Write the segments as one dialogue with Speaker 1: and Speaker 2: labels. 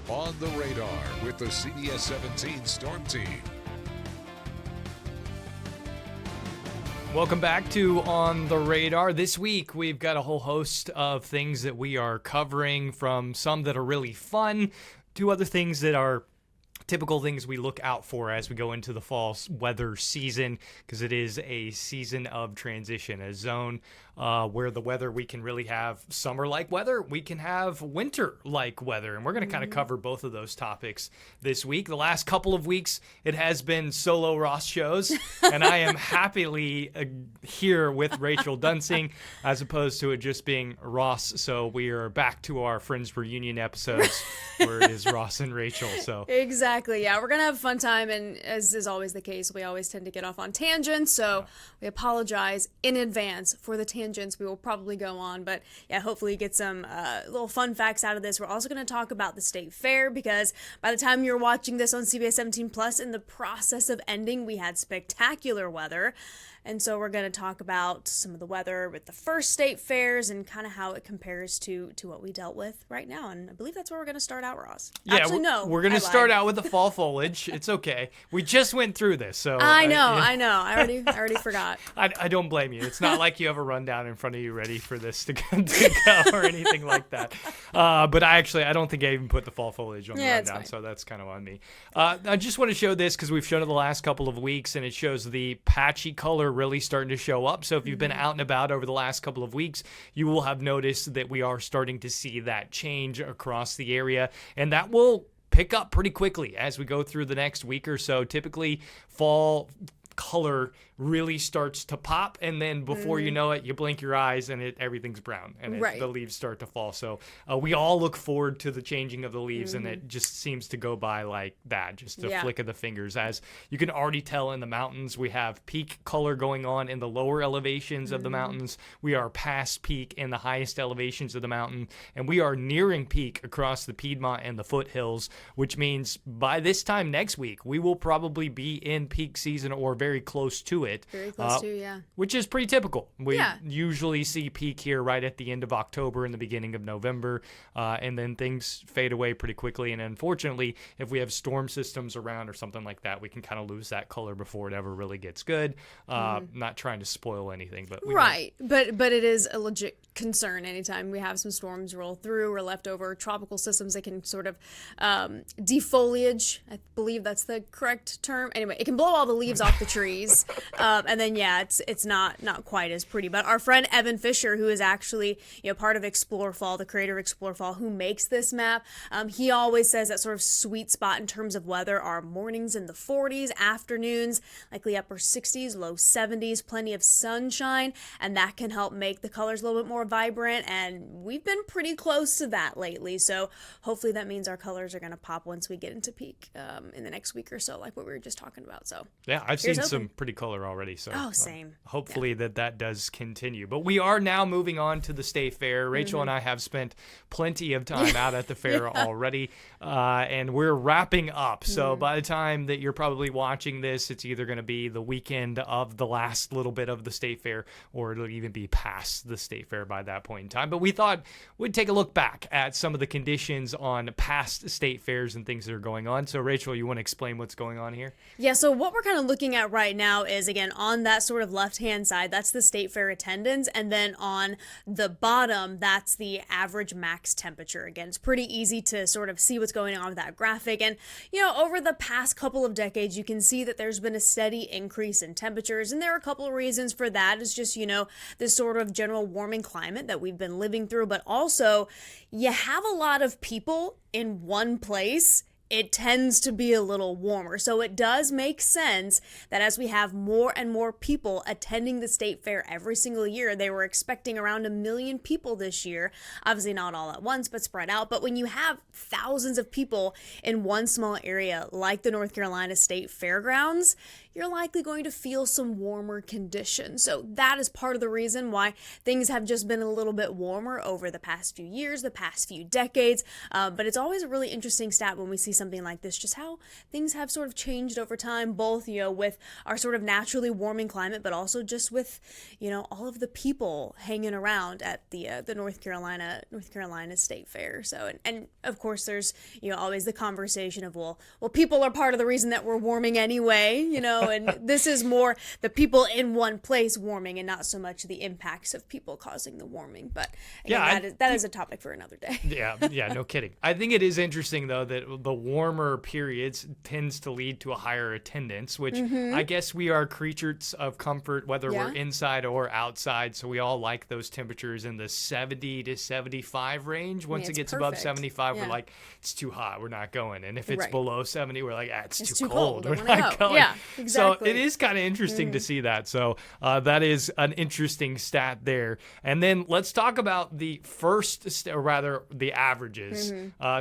Speaker 1: On the Radar with the CBS 17 Storm Team.
Speaker 2: Welcome back to On the Radar. This week, we've got a whole host of things that we are covering, from some that are really fun to other things that are typical things we look out for as we go into the fall weather season, because it is a season of transition, a zone where the weather, we can really have summer-like weather, we can have winter-like weather, and we're going to kind of cover both of those topics this week. The last couple of weeks, it has been solo Ross shows, and I am happily here with Rachel Dunsing, as opposed to it just being Ross. So we are back to our Friends Reunion episodes, where it is Ross and Rachel. So
Speaker 3: Exactly, yeah. We're going to have a fun time, and as is always the case, we always tend to get off on tangents, so we apologize in advance for the tangents we will probably go on, but yeah, hopefully get some little fun facts out of this. We're also going to talk about the state fair, because by the time you're watching this on CBS 17 Plus, in the process of ending, we had spectacular weather. And so we're going to talk about some of the weather with the first state fairs and kind of how it compares to what we dealt with right now. And I believe that's where we're going to start out, Ross.
Speaker 2: Yeah,
Speaker 3: Actually, no.
Speaker 2: We're going to start out with the fall foliage. It's okay. We just went through this, so
Speaker 3: I know. I already forgot.
Speaker 2: I don't blame you. It's not like you have a rundown in front of you ready for this to go or anything like that. But I don't think I even put the fall foliage on the rundown, so that's kind of on me. I just want to show this because we've shown it the last couple of weeks, and it shows the patchy color really starting to show up. So if you've been out and about over the last couple of weeks, you will have noticed that we are starting to see that change across the area, and that will pick up pretty quickly as we go through the next week or so. Typically, fall color really starts to pop, and then before you know it, you blink your eyes and everything's brown, and the leaves start to fall. So we all look forward to the changing of the leaves, and it just seems to go by like that, just a flick of the fingers. As you can already tell in the mountains, we have peak color going on in the lower elevations of the mountains. We are past peak in the highest elevations of the mountain, and we are nearing peak across the Piedmont and the foothills, which means by this time next week, we will probably be in peak season or very close to it.
Speaker 3: Very close to, yeah.
Speaker 2: Which is pretty typical. We usually see peak here right at the end of October and the beginning of November, and then things fade away pretty quickly. And unfortunately, if we have storm systems around or something like that, we can kind of lose that color before it ever really gets good. Not trying to spoil anything, but
Speaker 3: but it is a legit concern anytime we have some storms roll through or leftover tropical systems that can sort of defoliage. I believe that's the correct term. Anyway, it can blow all the leaves off the trees. And then, it's not quite as pretty. But our friend Evan Fisher, who is actually part of Explore Fall, the creator of Explore Fall, who makes this map, he always says that sort of sweet spot in terms of weather are mornings in the 40s, afternoons likely upper 60s, low 70s, plenty of sunshine, and that can help make the colors a little bit more vibrant. And we've been pretty close to that lately, so hopefully that means our colors are going to pop once we get into peak in the next week or so, like what we were just talking about. So
Speaker 2: yeah, I've seen some pretty color already, so
Speaker 3: same.
Speaker 2: Hopefully that does continue. But we are now moving on to the state fair. Rachel and I have spent plenty of time out at the fair already, and we're wrapping up. So by the time that you're probably watching this, it's either going to be the weekend of the last little bit of the state fair, or it'll even be past the state fair by that point in time. But we thought we'd take a look back at some of the conditions on past state fairs and things that are going on. So Rachel, you want to explain what's going on here?
Speaker 3: Yeah, so what we're kind of looking at right now is, again, on that sort of left-hand side, that's the state fair attendance, and then on the bottom, that's the average max temperature. Again, it's pretty easy to sort of see what's going on with that graphic, and, over the past couple of decades, you can see that there's been a steady increase in temperatures, and there are a couple of reasons for that. It's just, this sort of general warming climate that we've been living through, but also, you have a lot of people in one place, it tends to be a little warmer. So it does make sense that as we have more and more people attending the state fair every single year, they were expecting around 1 million people this year. Obviously not all at once, but spread out. But when you have thousands of people in one small area like the North Carolina State Fairgrounds, you're likely going to feel some warmer conditions. So that is part of the reason why things have just been a little bit warmer over the past few years, the past few decades. But it's always a really interesting stat when we see something like this, just how things have sort of changed over time, both, with our sort of naturally warming climate, but also just with, all of the people hanging around at the North Carolina State Fair. So, and of course there's, always the conversation of, well, people are part of the reason that we're warming anyway, and this is more the people in one place warming and not so much the impacts of people causing the warming. But again, that is a topic for another day.
Speaker 2: Yeah, no kidding. I think it is interesting, though, that the warmer periods tends to lead to a higher attendance, which I guess we are creatures of comfort, whether we're inside or outside. So we all like those temperatures in the 70 to 75 range. Once it gets above 75, we're like, it's too hot, we're not going. And if it's below 70, we're like, it's too cold, we're not going. Yeah, exactly. So it is kind of interesting to see that. So that is an interesting stat there. And then let's talk about the the averages.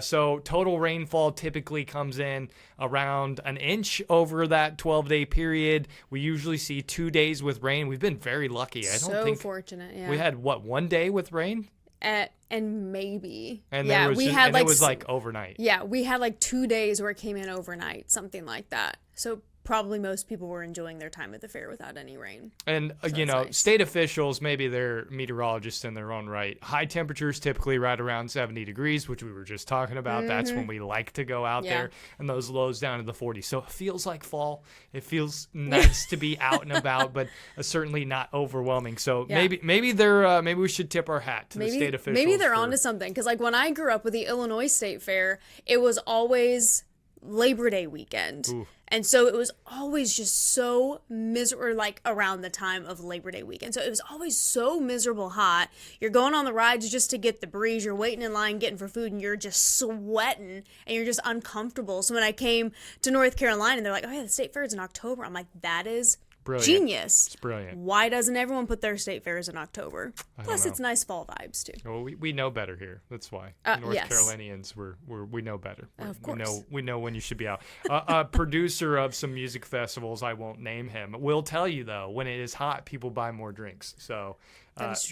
Speaker 2: So total rainfall typically comes in around an inch over that 12-day period. We usually see 2 days with rain. We've been very lucky. I don't think
Speaker 3: fortunate. Yeah.
Speaker 2: We had 1 day with rain.
Speaker 3: And maybe.
Speaker 2: And it was like overnight.
Speaker 3: Yeah, we had like 2 days where it came in overnight, something like that. So probably most people were enjoying their time at the fair without any rain.
Speaker 2: And, nice. State officials, maybe they're meteorologists in their own right. High temperatures typically right around 70 degrees, which we were just talking about. That's when we like to go out there. And those lows down to the 40s. So it feels like fall. It feels nice to be out and about, but certainly not overwhelming. So maybe we should tip our hat to the state officials.
Speaker 3: Maybe they're onto something. Because when I grew up with the Illinois State Fair, it was always Labor Day weekend. Ooh. And so it was always just so miserable, around the time of Labor Day weekend. So it was always so miserable hot. You're going on the rides just to get the breeze. You're waiting in line, getting for food, and you're just sweating, and you're just uncomfortable. So when I came to North Carolina, they're like, oh, yeah, the state fair is in October. I'm like, that is brilliant. Genius.
Speaker 2: It's brilliant.
Speaker 3: Why doesn't everyone put their state fairs in October? Plus, it's nice fall vibes, too.
Speaker 2: Well, we know better here. That's why. North Carolinians, we know better.
Speaker 3: Of course.
Speaker 2: We know when you should be out. A producer of some music festivals, I won't name him, will tell you, though, when it is hot, people buy more drinks. So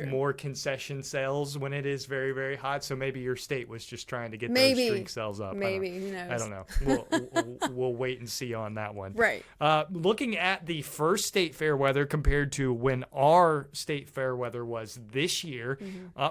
Speaker 2: more concession sales when it is very, very hot. So maybe your state was just trying to get those drink sales up.
Speaker 3: Maybe. Who knows?
Speaker 2: I don't know. We'll wait and see on that one.
Speaker 3: Right.
Speaker 2: Looking at the first state fair weather compared to when our state fair weather was this year,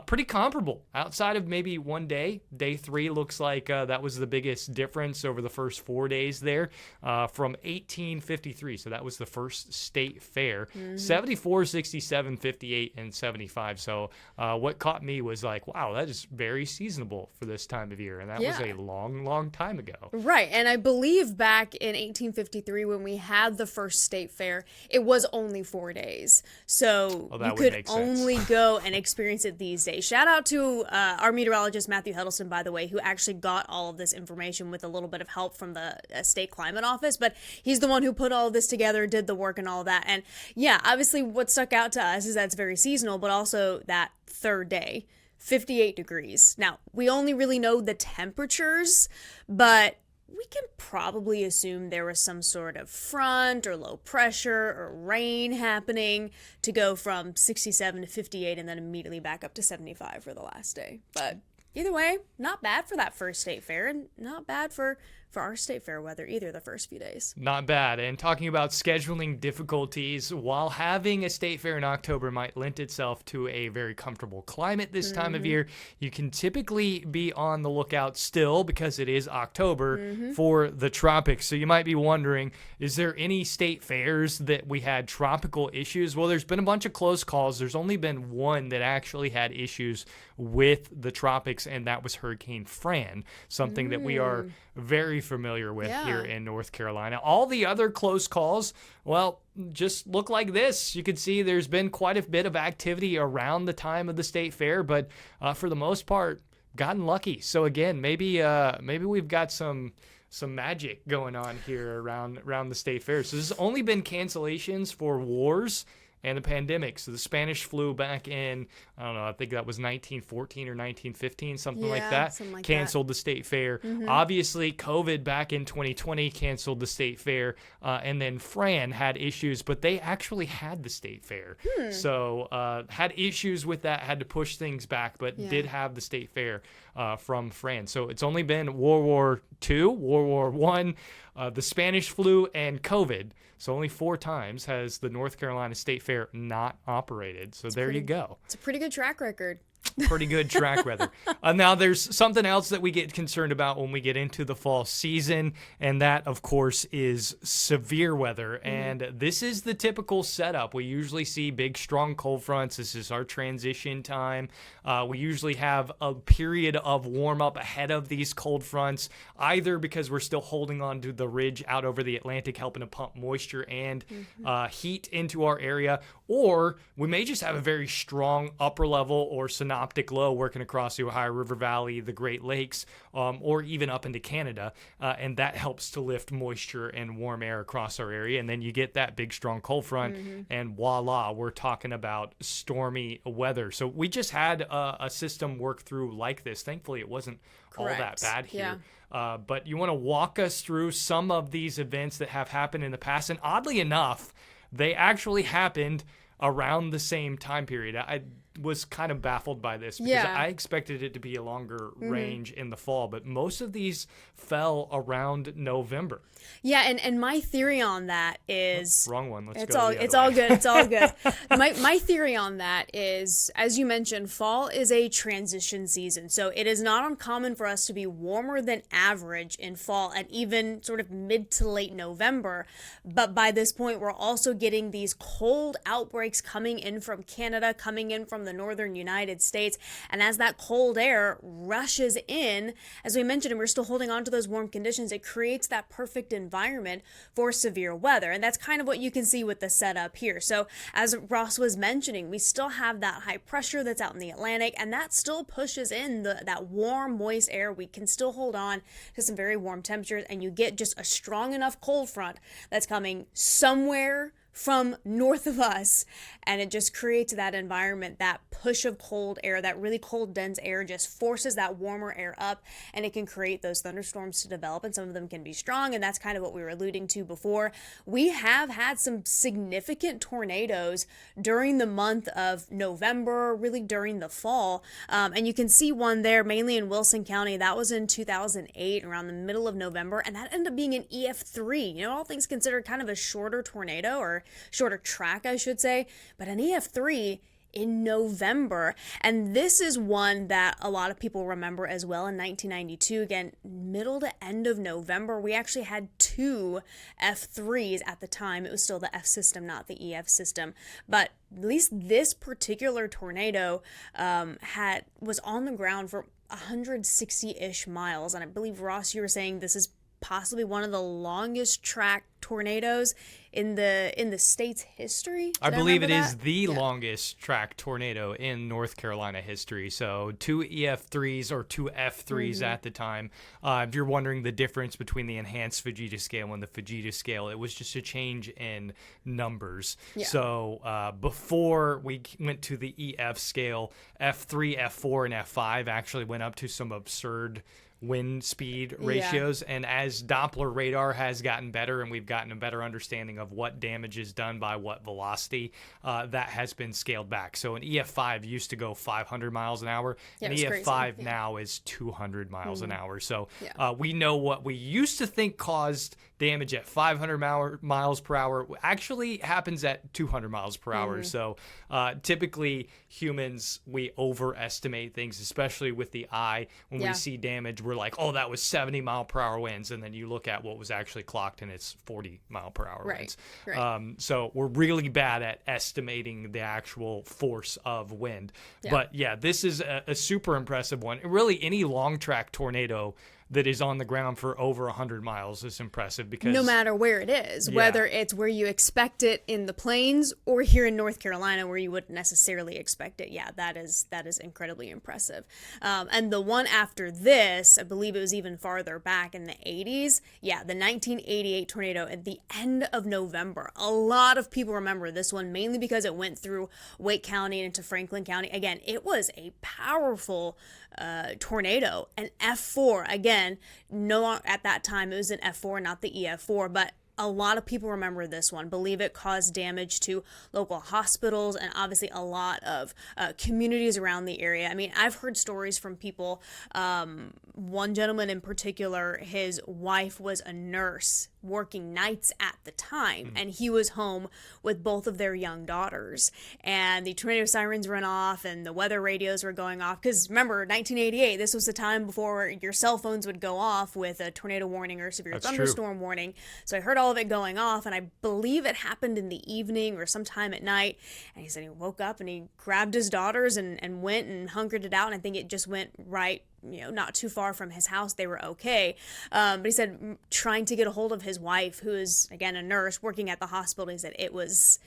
Speaker 2: pretty comparable. Outside of maybe 1 day, day 3 looks like that was the biggest difference over the first 4 days there from 1853. So that was the first state fair. 74, 67, 58, and 75. So what caught me was like, wow, that is very seasonable for this time of year. And that was a long, long time ago.
Speaker 3: Right. And I believe back in 1853 when we had the first state fair, it was only 4 days. So you could only go and experience it these days. Shout out to our meteorologist, Matthew Huddleston, by the way, who actually got all of this information with a little bit of help from the state climate office. But he's the one who put all of this together, did the work and all that. And yeah, obviously what stuck out to us is that it's very seasonal, but also that third day, 58 degrees. Now, we only really know the temperatures, but we can probably assume there was some sort of front or low pressure or rain happening to go from 67 to 58 and then immediately back up to 75 for the last day. But either way, not bad for that first state fair and not bad for our state fair weather either the first few days.
Speaker 2: Not bad. And talking about scheduling difficulties, while having a state fair in October might lend itself to a very comfortable climate this time of year, you can typically be on the lookout still, because it is October, for the tropics. So you might be wondering, is there any state fairs that we had tropical issues? Well, there's been a bunch of close calls. There's only been one that actually had issues with the tropics, and that was Hurricane Fran, something that we are very familiar with here in North Carolina. All the other close calls, well, just look like this. You can see there's been quite a bit of activity around the time of the state fair, but for the most part, gotten lucky. So again, maybe we've got some magic going on here around the state fair. So there's only been cancellations for wars and the pandemic. So the Spanish flu back in, I don't know, I think that was 1914 or 1915, something like that, canceled the state fair. Obviously, COVID back in 2020 canceled the state fair. And then Fran had issues, but they actually had the state fair. So had issues with that, had to push things back, but did have the state fair from Fran. So it's only been World War II, World War I, the Spanish flu, and COVID. So only 4 times has the North Carolina State Fair not operated. So there you go.
Speaker 3: It's a pretty good track record.
Speaker 2: Pretty good track record. Now, there's something else that we get concerned about when we get into the fall season, and that, of course, is severe weather. And this is the typical setup. We usually see big, strong cold fronts. This is our transition time. We usually have a period of warm-up ahead of these cold fronts, either because we're still holding on to the ridge out over the Atlantic, helping to pump moisture and heat into our area, or we may just have a very strong upper level or synoptic low working across the Ohio River Valley, the Great Lakes, or even up into Canada, and that helps to lift moisture and warm air across our area. And then you get that big, strong cold front, and voila, we're talking about stormy weather. So we just had a system work through like this. Thankfully, it wasn't all that bad here. But you want to walk us through some of these events that have happened in the past, and oddly enough, they actually happened around the same time period. I was kind of baffled by this because I expected it to be a longer range in the fall, but most of these fell around November.
Speaker 3: Yeah, and my theory on that is
Speaker 2: wrong one.
Speaker 3: It's all good. It's all good. My theory on that is, as you mentioned, fall is a transition season. So it is not uncommon for us to be warmer than average in fall and even sort of mid to late November. But by this point, we're also getting these cold outbreaks coming in from Canada, coming in from the northern United States. And as that cold air rushes in, as we mentioned, and we're still holding on to those warm conditions, it creates that perfect environment for severe weather. And that's kind of what you can see with the setup here. So as Ross was mentioning, we still have that high pressure that's out in the Atlantic, and that still pushes in that warm, moist air. We can still hold on to some very warm temperatures, and you get just a strong enough cold front that's coming somewhere from north of us, and it just creates that environment, that push of cold air, that really cold, dense air just forces that warmer air up, and it can create those thunderstorms to develop, and some of them can be strong, and that's kind of what we were alluding to before. We have had some significant tornadoes during the month of November, really during the fall, and you can see one there mainly in Wilson County. That was in 2008, around the middle of November, and that ended up being an EF3, all things considered kind of a shorter tornado, or shorter track, I should say, but an EF3 in November. And this is one that a lot of people remember as well. In 1992, again, middle to end of November, we actually had 2 F3s at the time. It was still the F system, not the EF system. But at least this particular tornado was on the ground for 160-ish miles. And I believe, Ross, you were saying this is possibly one of the longest track tornadoes in the state's history.
Speaker 2: I believe it is the longest track tornado in North Carolina history. So 2 EF3s or 2 F3s at the time. If you're wondering the difference between the enhanced Fujita scale and the Fujita scale, it was just a change in numbers. So before we went to the EF scale, F3, F4, and F5 actually went up to some absurd wind speed ratios, and as Doppler radar has gotten better and we've gotten a better understanding of what damage is done by what velocity, that has been scaled back. So an EF5 used to go 500 miles an hour, and EF5 now is 200 miles an hour. So we know what we used to think caused damage at 500 miles per hour actually happens at 200 miles per hour. So typically humans, we overestimate things, especially with the eye. When we see damage, we're like, oh, that was 70 mile per hour winds. And then you look at what was actually clocked and it's 40 mile per hour winds. So we're really bad at estimating the actual force of wind. But yeah, this is a super impressive one. Really, any long track tornado that is on the ground for over 100 miles is impressive because
Speaker 3: no matter where it is, whether it's where you expect it in the plains or here in North Carolina where you wouldn't necessarily expect it. Yeah, that is incredibly impressive. And the one after this, I believe it was even farther back in the 80s. Yeah, the 1988 tornado at the end of November. A lot of people remember this one mainly because it went through Wake County and into Franklin County. Again, it was a powerful tornado, an F4. Again, at that time it was an F4, not the EF4, but a lot of people remember this one, believe it caused damage to local hospitals and obviously a lot of communities around the area. I mean, I've heard stories from people. One gentleman in particular, his wife was a nurse working nights at the time, and he was home with both of their young daughters. And the tornado sirens went off and the weather radios were going off. Because remember, 1988, this was the time before your cell phones would go off with a tornado warning or severe thunderstorm warning. So I heard all of it going off, and I believe it happened in the evening or sometime at night. And he said he woke up and he grabbed his daughters and went and hunkered it out. And I think it just went right, not too far from his house. They were okay. But he said trying to get a hold of his wife, who is, again, a nurse working at the hospital, he said it was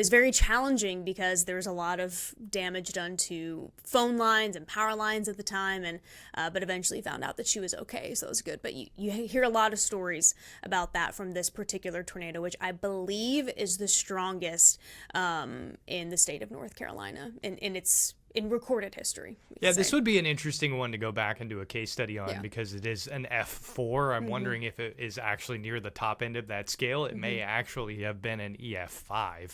Speaker 3: very challenging because there was a lot of damage done to phone lines and power lines at the time, and but eventually found out that she was okay, so it was good. But you hear a lot of stories about that from this particular tornado, which I believe is the strongest in the state of North Carolina in recorded history.
Speaker 2: Yeah, this would be an interesting one to go back and do a case study on because it is an F4. I'm wondering if it is actually near the top end of that scale. It may actually have been an EF5.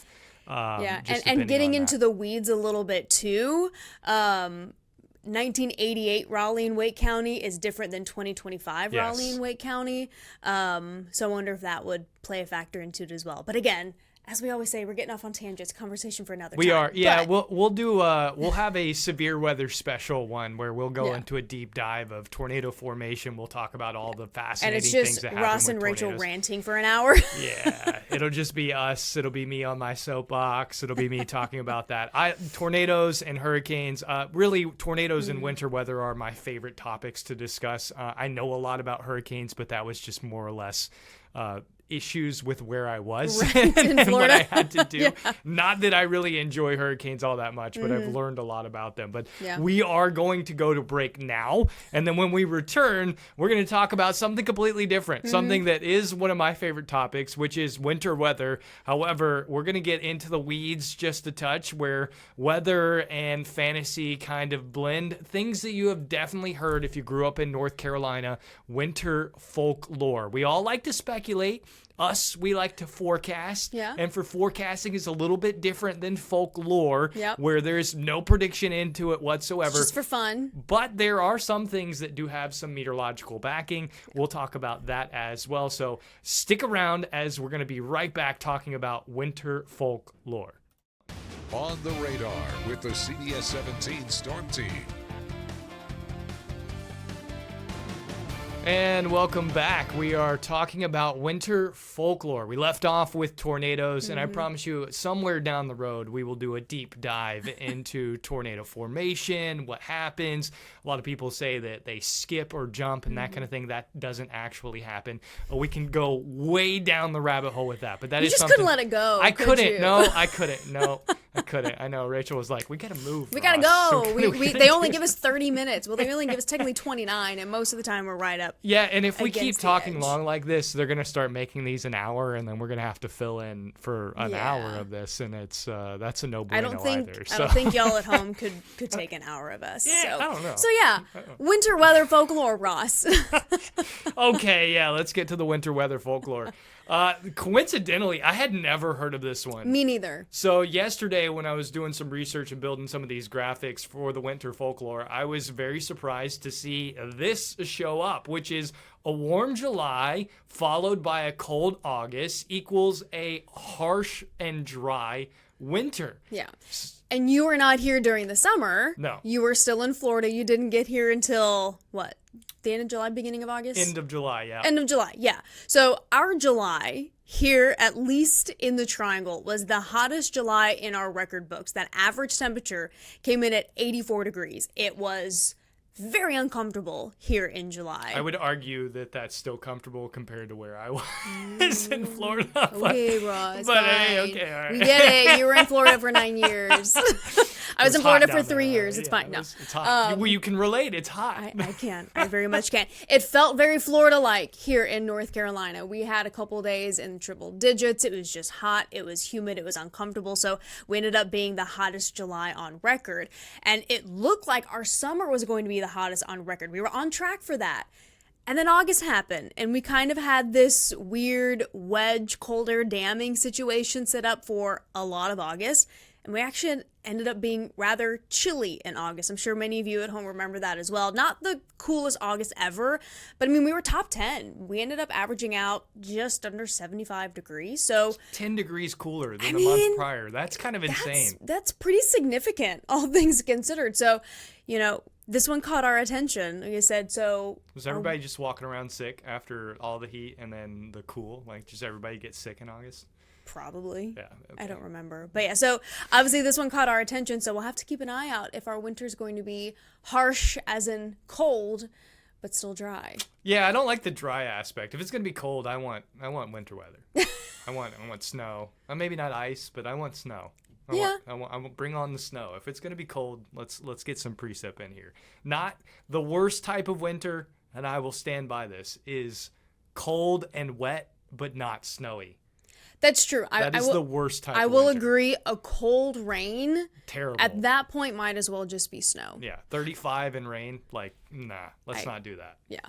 Speaker 3: And getting into the weeds a little bit too. 1988 Raleigh and Wake County is different than 2025 Raleigh and Wake County. So I wonder if that would play a factor into it as well. But again, as we always say, we're getting off on tangents. Conversation for another time.
Speaker 2: We are, yeah. But we'll have a severe weather special one where we'll go into a deep dive of tornado formation. We'll talk about all the fascinating things that happen with tornadoes.
Speaker 3: And it's just Ross and Rachel ranting for an hour.
Speaker 2: Yeah, it'll just be us. It'll be me on my soapbox. It'll be me talking about that. Tornadoes and hurricanes. Really, tornadoes and winter weather are my favorite topics to discuss. I know a lot about hurricanes, but that was just more or less issues with where I was and what I had to do. Not that I really enjoy hurricanes all that much, but I've learned a lot about them. But we are going to go to break now. And then when we return, we're going to talk about something completely different, something that is one of my favorite topics, which is winter weather. However, we're going to get into the weeds just a touch where weather and fantasy kind of blend. Things that you have definitely heard if you grew up in North Carolina, winter folklore. We all like to speculate. We like to forecast. And for forecasting is a little bit different than folklore, where there's no prediction into it whatsoever.
Speaker 3: It's just for fun.
Speaker 2: But there are some things that do have some meteorological backing. We'll talk about that as well. So stick around as we're going to be right back talking about winter folklore.
Speaker 1: On the radar with the CBS 17 Storm Team.
Speaker 2: And welcome back. We are talking about winter folklore. We left off with tornadoes, and I promise you, somewhere down the road, we will do a deep dive into tornado formation, what happens. A lot of people say that they skip or jump and that kind of thing. That doesn't actually happen. We can go way down the rabbit hole with that, but that
Speaker 3: you
Speaker 2: is
Speaker 3: just
Speaker 2: something.
Speaker 3: Couldn't let it go.
Speaker 2: I couldn't.
Speaker 3: You?
Speaker 2: No, I couldn't. No, I couldn't. I know. Rachel was like, "We gotta move.
Speaker 3: We gotta go. They only give us 30 minutes. Well, they only give us technically 29, and most of the time we're right up.
Speaker 2: Yeah, and if we keep talking long like this, they're gonna start making these an hour, and then we're gonna have to fill in for an hour of this, and it's that's a no-brainer
Speaker 3: I don't think y'all at home could take an hour of us.
Speaker 2: Yeah,
Speaker 3: so.
Speaker 2: I don't know.
Speaker 3: So yeah, winter weather folklore, Ross.
Speaker 2: Okay, yeah, let's get to the winter weather folklore. Coincidentally, I had never heard of this one.
Speaker 3: Me neither.
Speaker 2: So yesterday when I was doing some research and building some of these graphics for the winter folklore, I was very surprised to see this show up, which is a warm July followed by a cold August equals a harsh and dry winter.
Speaker 3: Yeah. And you were not here during the summer.
Speaker 2: No.
Speaker 3: You were still in Florida. You didn't get here until, what, the end of July, beginning of August?
Speaker 2: End of July, yeah.
Speaker 3: End of July, yeah. So our July here, at least in the Triangle, was the hottest July in our record books. That average temperature came in at 84 degrees. It was very uncomfortable here in July.
Speaker 2: I would argue that that's still comfortable compared to where I was in Florida.
Speaker 3: Okay, Ross.
Speaker 2: But
Speaker 3: fine.
Speaker 2: hey, okay, all right.
Speaker 3: We get it. You were in Florida for 9 years. I was in Florida for 3 years. It's fine. No.
Speaker 2: It's hot. Well, you can relate. It's hot.
Speaker 3: I can. I very much can. It felt very Florida-like here in North Carolina. We had a couple days in triple digits. It was just hot. It was humid. It was uncomfortable. So we ended up being the hottest July on record. And it looked like our summer was going to be the hottest on record. We were on track for that. And then August happened, and we kind of had this weird wedge cold air damming situation set up for a lot of August. And we actually ended up being rather chilly in August. I'm sure many of you at home remember that as well. Not the coolest August ever, but I mean, we were top 10. We ended up averaging out just under 75 degrees. So
Speaker 2: 10 degrees cooler than the month prior. That's kind of insane.
Speaker 3: That's pretty significant, all things considered. So, this one caught our attention. Like I said, so...
Speaker 2: Was everybody just walking around sick after all the heat and then the cool? Like, just everybody get sick in August?
Speaker 3: Probably.
Speaker 2: Yeah. Okay.
Speaker 3: I don't remember. But yeah, so obviously this one caught our attention, so we'll have to keep an eye out if our winter's going to be harsh, as in cold, but still dry.
Speaker 2: Yeah, I don't like the dry aspect. If it's going to be cold, I want winter weather. I want snow. Maybe not ice, but I want snow. I want bring on the snow. If it's going to be cold, let's get some precip in here. Not the worst type of winter, and I will stand by this, is cold and wet, but not snowy.
Speaker 3: That's true.
Speaker 2: That is the worst type
Speaker 3: I
Speaker 2: of
Speaker 3: will
Speaker 2: winter.
Speaker 3: agree. A cold rain,
Speaker 2: terrible.
Speaker 3: At that point, might as well just be snow.
Speaker 2: Yeah, 35 and rain, like, nah, let's not do that.
Speaker 3: Yeah.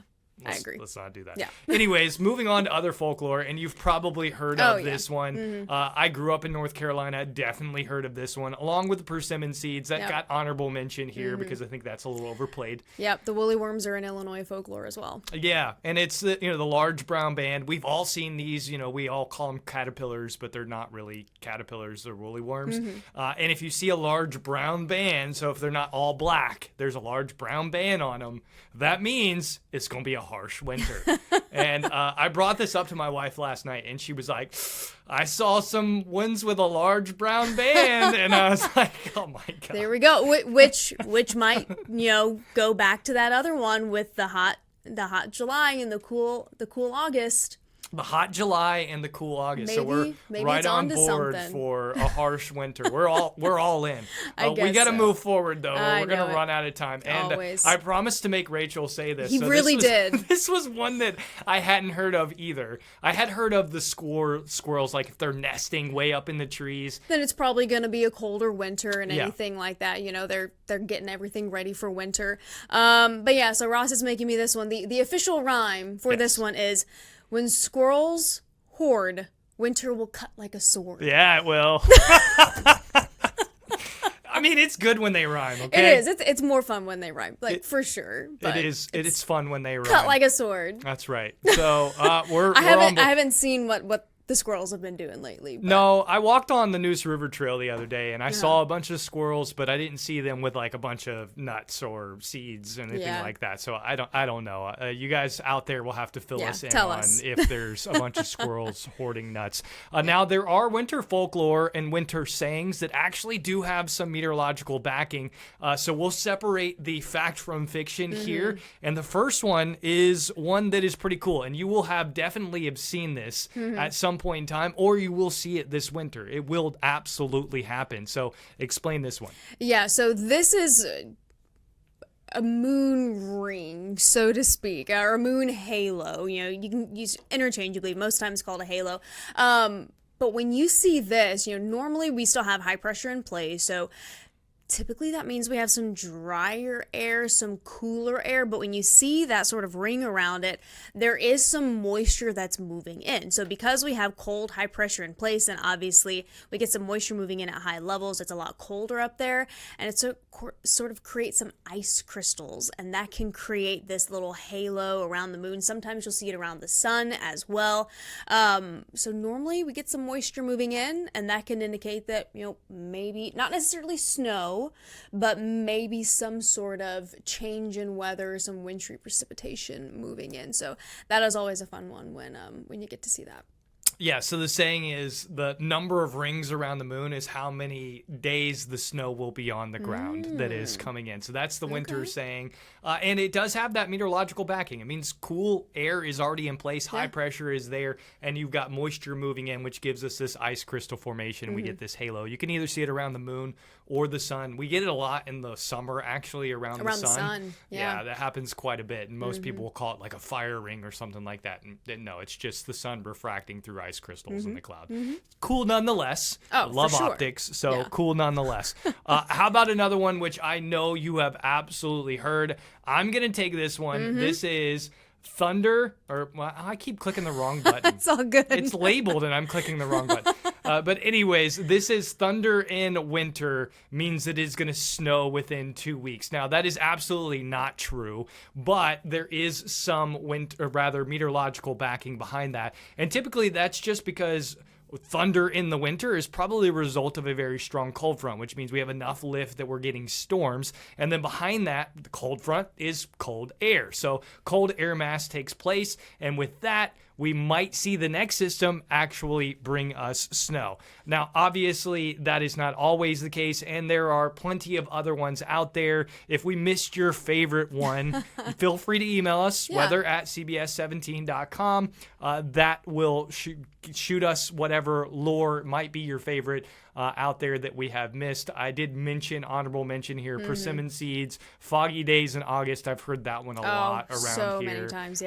Speaker 3: I agree.
Speaker 2: Let's not do that.
Speaker 3: Yeah.
Speaker 2: Anyways, moving on to other folklore, and you've probably heard of this one.
Speaker 3: Mm-hmm.
Speaker 2: I grew up in North Carolina, definitely heard of this one, along with the persimmon seeds. That got honorable mention here because I think that's a little overplayed.
Speaker 3: Yep, the woolly worms are in Illinois folklore as well.
Speaker 2: Yeah, and it's the large brown band. We've all seen these. We all call them caterpillars, but they're not really caterpillars. They're woolly worms. And if you see a large brown band, so if they're not all black, there's a large brown band on them. That means it's going to be a harsh winter. And I brought this up to my wife last night, and she was like, I saw some ones with a large brown band. And I was like, oh, my God.
Speaker 3: There we go, which might, go back to that other one with the hot July and the cool August.
Speaker 2: The hot July and the cool August. So we're right on board for a harsh winter. We're all in. We got to move forward, though. We're going to run out of time. And I promised to make Rachel say this.
Speaker 3: He really did.
Speaker 2: This was one that I hadn't heard of either. I had heard of the squirrels, like if they're nesting way up in the trees.
Speaker 3: Then it's probably going to be a colder winter and anything like that. They're getting everything ready for winter. But yeah, so Ross is making me this one. The official rhyme for this one is, when squirrels hoard, winter will cut like a sword.
Speaker 2: Yeah, it will. I mean, it's good when they rhyme, okay?
Speaker 3: It is. It's more fun when they rhyme, for sure. But
Speaker 2: it is. It's fun when they rhyme.
Speaker 3: Cut like a sword.
Speaker 2: That's right. So we're.
Speaker 3: I haven't seen what the squirrels have been doing lately. But...
Speaker 2: No, I walked on the Neuse River Trail the other day, and I saw a bunch of squirrels, but I didn't see them with like a bunch of nuts or seeds and anything like that. So I don't know. You guys out there will have to fill us in on if there's a bunch of squirrels hoarding nuts. Now there are winter folklore and winter sayings that actually do have some meteorological backing. So we'll separate the fact from fiction here. And the first one is one that is pretty cool, and you will definitely have seen this at some point in time, or you will see it this winter. It will absolutely happen. So explain this one.
Speaker 3: Yeah, so this is a moon ring, so to speak, or a moon halo. You can use interchangeably, most times called a halo. But when you see this, normally we still have high pressure in place, so typically that means we have some drier air, some cooler air, but when you see that sort of ring around it, there is some moisture that's moving in. So because we have cold, high pressure in place, and obviously we get some moisture moving in at high levels, it's a lot colder up there, and it sort of creates some ice crystals, and that can create this little halo around the moon. Sometimes you'll see it around the sun as well. So normally we get some moisture moving in, and that can indicate that, maybe not necessarily snow, but maybe some sort of change in weather, some wintry precipitation moving in. So that is always a fun one when you get to see that.
Speaker 2: Yeah, so the saying is the number of rings around the moon is how many days the snow will be on the ground that is coming in. So that's the winter saying. And it does have that meteorological backing. It means cool air is already in place, high pressure is there, and you've got moisture moving in, which gives us this ice crystal formation, and we get this halo. You can either see it around the moon or the sun. We get it a lot in the summer, actually, around the sun. Yeah, that happens quite a bit, and most people will call it like a fire ring or something like that. And no, it's just the sun refracting through ice crystals in the cloud. Cool nonetheless.
Speaker 3: Oh,
Speaker 2: love
Speaker 3: for sure.
Speaker 2: optics, so cool nonetheless. How about another one which I know you have absolutely heard? I'm going to take this one. This is thunder, or well, I keep clicking the wrong button.
Speaker 3: It's all good.
Speaker 2: It's labeled and I'm clicking the wrong button. But anyways, this is thunder in winter means it is going to snow within 2 weeks. Now, that is absolutely not true, but there is some meteorological backing behind that. And typically that's just because thunder in the winter is probably a result of a very strong cold front, which means we have enough lift that we're getting storms. And then behind that, the cold front is cold air. So cold air mass takes place. And with that, we might see the next system actually bring us snow. Now, obviously, that is not always the case, and there are plenty of other ones out there. If we missed your favorite one, feel free to email us, weather at cbs17.com. That will shoot us whatever lore might be your favorite out there that we have missed. I did mention, honorable mention here, persimmon seeds, foggy days in August. I've heard that one a lot around
Speaker 3: so
Speaker 2: here.
Speaker 3: many times,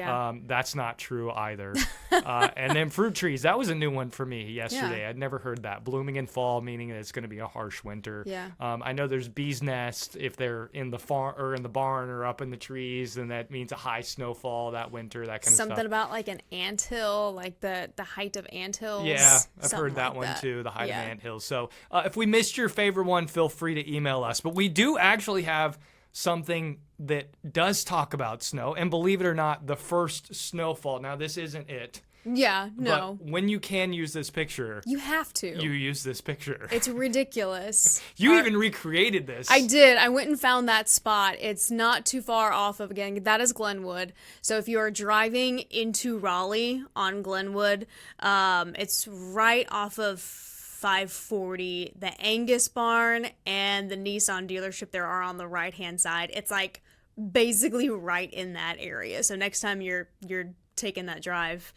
Speaker 2: That's not true either. And then fruit trees. That was a new one for me yesterday.
Speaker 3: Yeah.
Speaker 2: I'd never heard that. Blooming in fall, meaning that it's going to be a harsh winter.
Speaker 3: Yeah.
Speaker 2: I know there's bees' nests if they're in the farm or in the barn or up in the trees, and that means a high snowfall that winter, that kind of stuff.
Speaker 3: Something about like an anthill, like the height of anthills.
Speaker 2: Yeah, I've
Speaker 3: something
Speaker 2: heard that
Speaker 3: like
Speaker 2: one
Speaker 3: that.
Speaker 2: too, the height of anthills. So if we missed your favorite one, feel free to email us. But we do actually have something that does talk about snow, and believe it or not, the first snowfall. Now, this isn't it.
Speaker 3: Yeah, no.
Speaker 2: But when you can use this picture,
Speaker 3: You have to.
Speaker 2: you use this picture.
Speaker 3: It's ridiculous.
Speaker 2: You even recreated this.
Speaker 3: I did. I went and found that spot. It's not too far off of, again, that is Glenwood. So if you are driving into Raleigh on Glenwood, it's right off of 540. The Angus barn and the Nissan dealership there are on the right-hand side. It's like basically right in that area. So next time you're taking that drive,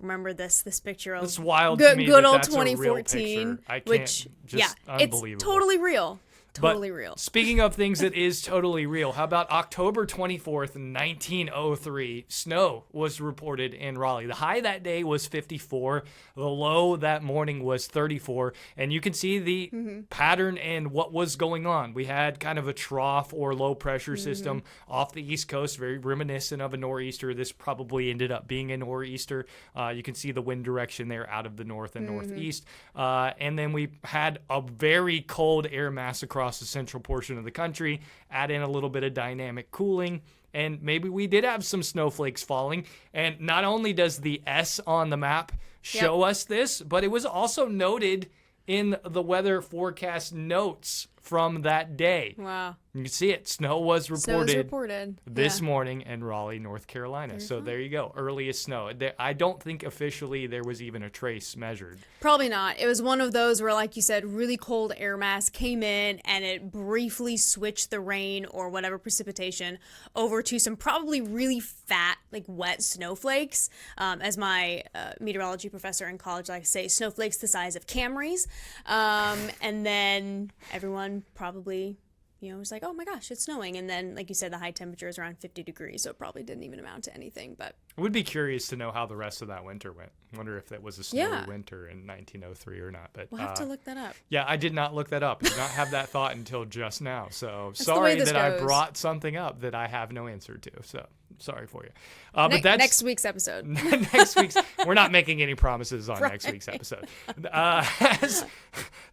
Speaker 3: remember this picture of
Speaker 2: It's wild
Speaker 3: good,
Speaker 2: to me
Speaker 3: good
Speaker 2: that
Speaker 3: old
Speaker 2: that's a real
Speaker 3: 2014,
Speaker 2: picture. I can't,
Speaker 3: which
Speaker 2: just unbelievable.
Speaker 3: it's totally real. Totally
Speaker 2: But
Speaker 3: real.
Speaker 2: Speaking of things that is totally real, how about October 24th, 1903? Snow was reported in Raleigh. The high that day was 54. The low that morning was 34. And you can see the pattern and what was going on. We had kind of a trough or low pressure system off the East Coast, very reminiscent of a nor'easter. This probably ended up being a nor'easter. You can see the wind direction there out of the north and northeast. And then we had a very cold air mass across the central portion of the country, add in a little bit of dynamic cooling, and maybe we did have some snowflakes falling. And not only does the S on the map show us this, but it was also noted in the weather forecast notes from that day.
Speaker 3: Wow.
Speaker 2: You can see it. Snow was reported, this
Speaker 3: Yeah.
Speaker 2: morning in Raleigh, North Carolina. So there you go. Earliest snow. I don't think officially there was even a trace measured.
Speaker 3: Probably not. It was one of those where, like you said, really cold air mass came in and it briefly switched the rain or whatever precipitation over to some probably really fat, like wet snowflakes. As my meteorology professor in college likes to say, snowflakes the size of Camrys. And then everyone probably, was like, oh my gosh, it's snowing. And then, like you said, the high temperature is around 50 degrees, so it probably didn't even amount to anything. But
Speaker 2: I would be curious to know how the rest of that winter went. I wonder if that was a snowy winter in 1903 or not. But
Speaker 3: we'll have to look that up.
Speaker 2: Yeah, I did not look that up. I did not have that thought until just now. So
Speaker 3: That's
Speaker 2: sorry
Speaker 3: the way this
Speaker 2: that I
Speaker 3: goes.
Speaker 2: brought something up that I have no answer to. So sorry for you.
Speaker 3: But that's next week's episode.
Speaker 2: Next week's, we're not making any promises on next week's episode.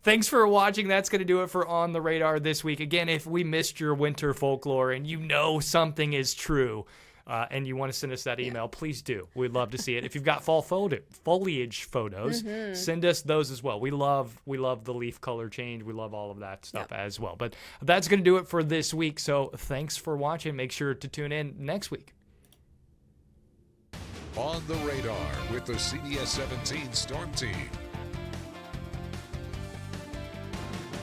Speaker 2: Thanks for watching. That's going to do it for On the Radar this week. Again, if we missed your winter folklore and you know something is true, and you want to send us that email, please do. We'd love to see it. If you've got fall foliage photos, send us those as well. We love the leaf color change. We love all of that stuff as well. But that's going to do it for this week. So thanks for watching. Make sure to tune in next week.
Speaker 1: On the Radar with the CBS 17 Storm Team.